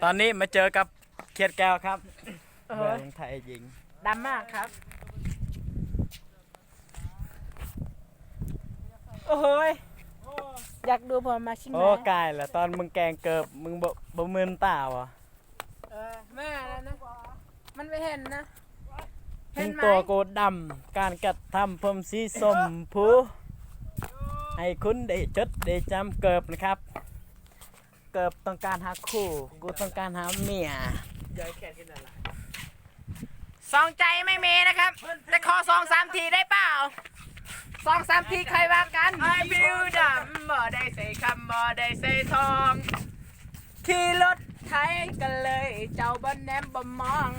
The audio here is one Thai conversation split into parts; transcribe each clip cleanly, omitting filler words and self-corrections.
ตอนนี้มาเจอกับเขียดแก้วครับเมืองไทยยิงดำมากครับโอ้โหอยากดูผมมาชิมไหม โอ้กายแหละตอนมึงแกงเกิบมึงบ่มึนตาวะแม่แล้วนะมันไม่เห็นนะถึงตัวโกดำการกระทำผมสีส้มผู้ให้คุณได้จดได้จำเกิบนะครับเกิบต้องการหาคู่กูต้องการหาเมียสองใจไม่มีนะครับแต่ขอ2-3 ทีได้เปล่า2-3 ทีใครว่ากันไอบิวดำบ่ได้ใส่คำบ่ได้ใส่ทองขี่รถไทยกันเลยเจ้าบนแนมบ่มอง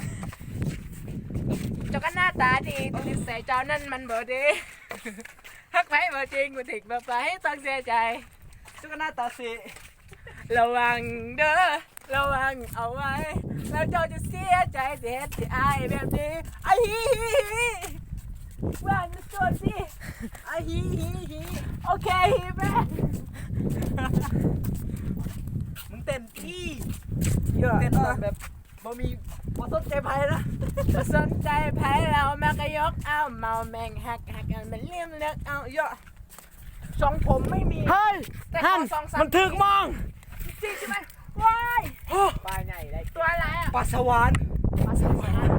เจ้าก็หน้าตาดีแต่นิสัยเจ้านั่นมันบ่ดีฮักไผ่บ่จริงบ่ถิกบ่ไปต้องเสียใจเจ้าก็หน้าตาสิระวังเด้อระวังเอาไว้แล้วเจ้าจะเสียใจเด็ดที่อายแบบนี้ไอ้ฮีฮีฮีว่าจะโจทย์สิไอ้ฮีฮีฮีโอเคฮีแม่มึงเต็มที่เต้นแบบบ่มีบ่สนใจไผนะบ่สนใจไผเราแม่ก็ยกเอาเมาแม่งหักกันมันเลี่ยมเลือกเอาเยอะทรงผมไม่มีเฮ้ยท่านมันถึกมองจริงใช่ไหมว้ายปลาใหญ่ได้ตัวอะไรอ่ะปลาสวรรค์ปลาสวรรค์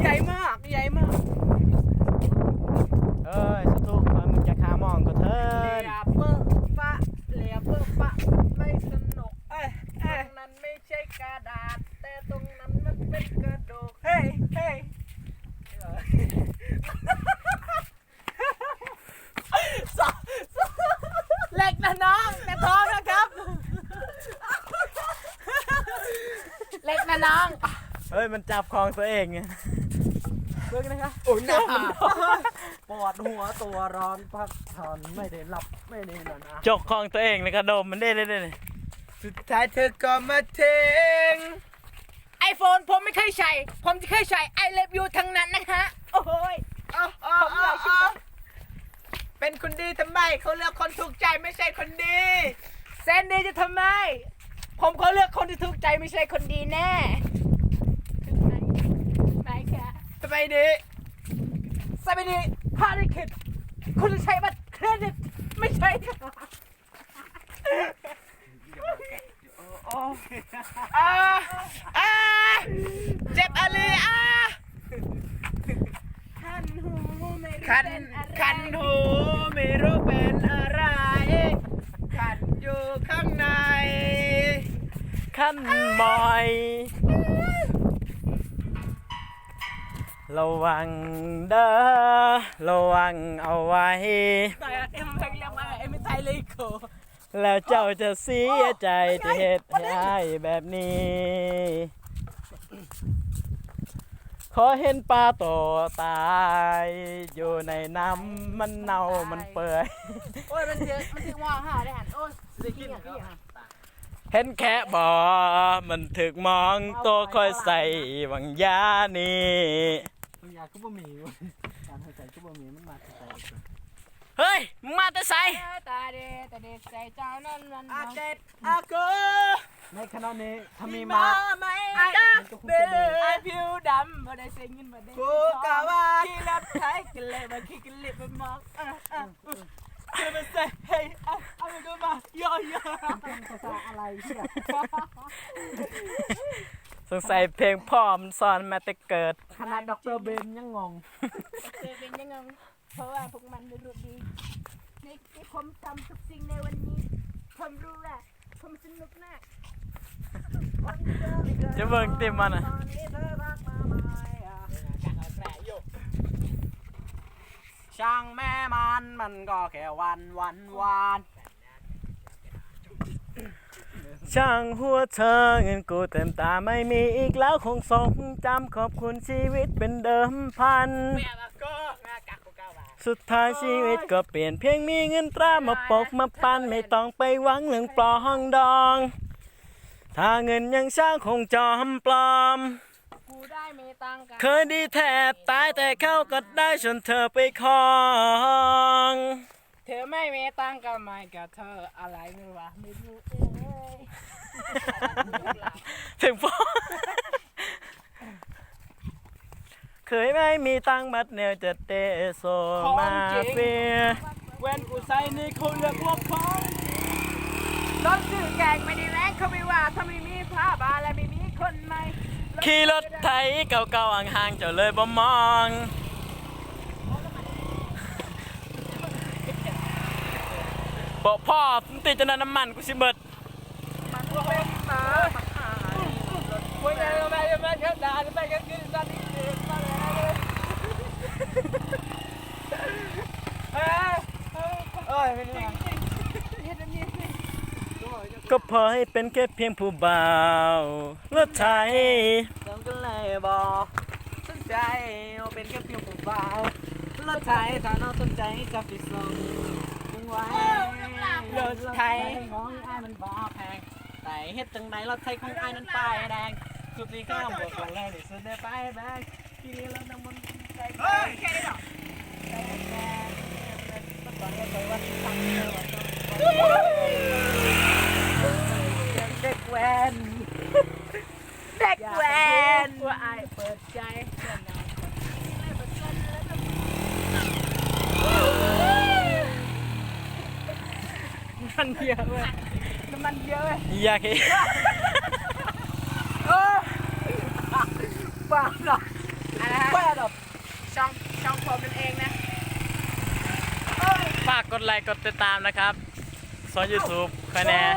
ใหญ่มากใหญ่มากเอ้ยสทุกมึงจะขามองก็เถินเลียเปิ้ลปะเลียเปิ้ลปะไม่สนุกตรงนั้นไม่ใช่กระดาษแต่ตรงนั้นมันเป็นกระดูกเฮ้ยเฮ้ยเล็กนะน้องแต่ท้องนะครับเล็กนะน้องเฮ้ยมันจับของตัวเองไงเบิ่งนะครับโอ้ยหนาปวดหัวตัวร้อนพักผ่อนไม่ได้หลับไม่ได้นอนจกของตัวเองเลยกระโดมมันได้เลยสุดท้ายเธอก็มาเทงไอโฟนผมไม่เคยใช้ผมจะเคยใช้ไอเลิฟยูทั้งนั้นนะฮะโอ้โหเป็นคนดีทำไมเขาเลือกคนถูกใจไม่ใช่คนดีเซนดีจะทำไมผมเขาเลือกคนที่ถูกใจไม่ใช่คนดีแน่ไหนแค่สบายดีภารกิจคุณจะใช้บัตรเครดิตไม่ใช่เจ็บอะไรคันหูไม่รู้เป็นอะไรคันอยู่ข้างในขั้นมอยระวังเด้อระวังเอาไว้แล้วเจ้าจะเสียใจที่เหตุให้แบบนี้ขอเห็นปลาตัวตายอยู่ในน้ำมันเน่ามันเปื่อยโอ้ยมันถึงว่าหาได้หันโอ้ยได้กินเห็นแค่บ่มันถึกมองตัวคอยใส่วังยานี่วังยาก็บ่มีการหายใจก็บ่มีมันมาแต่เฮ้ยมึงมาแต่ใส่ตาเด็กใส่เจ้านั่นมันอาเด็ดอาโกในขณะนี้ถ้ามีมาไม่ได้เบลไอผิวดำบ่ได้เสียเงินบ่ได้กูกะว่าขี่รถไถกันเลยมาขี่กันเลยมามองเดี๋ยวมาใส่เฮ้ยเอาไปดูมาย่เป็นภาษาอะไรเชี่ยสงสัยเพลงพ่อมันสอนมาแต่เกิดขนาดดร.เบนยังงงดร.เบนยังงงเพราะว่าพวกมันรู้ดีในผมทำทุกสิ่งในวันนี้ผมรู้แหละผมสนุกแน่จะเบิ่งติมมันอ่ะช่างแม่มันก็แค่วัน ช่างหัวเธอเงินกูเต็มตาไม่มีอีกแล้วคงทรงจำขอบคุณชีวิตเป็นเดิมพันสุดท้ายชีวิตก็เปลี่ยนเพียงมีเงินตรามาปกมาปันไม่ต้องไปหวังเรื่องปลองดองถ้าเงินยังช่างคงจอมปลอมเคยดีแทบตายแต่เขาก็ได้ชนเธอไปครองเธอไม่มีตังก็ไม่กับเธออะไรไม่ว่าไม่รู้ ถึงพ่อเคยไม่มีตังค์บัดเนวจะเตะโซมาเฟีย แวนกูใส่นี่เขาเรียกว่าของ รถสื่อแกงไม่ได้แรงเขาไม่ว่าถ้าไม่มีผ้าบาและไม่มีคนใหม่ ขี่รถไถเก่าๆห่างๆเจ้าเลยบ่มองบอกพ่อมึงติดจะน้ำมันกูสิเบิด มันก็เป็นหมา คุยกันไปกันด่าไปกันกินสันนิษฐานมาเลยเอ้ยไม่ได้ ก็พอให้เป็นแค่เพียงผู้บ่าวรถไถ ต้องกันเลยบอกสนใจเอาเป็นแค่เพียงผู้บ่าวรถไถถ้าน้องสนใจจะไปส่งมึงไว้รถไถของไอ้มันบ้าแพงแต่เฮ็ดจังไหนรถไถของไอ้นั้นป้ายแดงสุดที่ข้ามบอกว่าไงที่สุดในป้ายแดงทีนี้เราต้องมันใจแดง แค่นี้หรอ เด็กแวน เด็กแวน ว่าไอ้เปิดใจ มันเยอะเว้ยน้ำมันเยอะเว้ย อยากเห็น บ้าหรอ อะไรฮะ บ้าหรอ ช่องผมนั่นเองนะ ฝากกดไลค์กดติดตามนะครับสอน YouTube คะแนน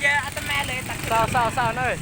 เยอะอัตแม่เลยตัด เศร้าๆหน่อย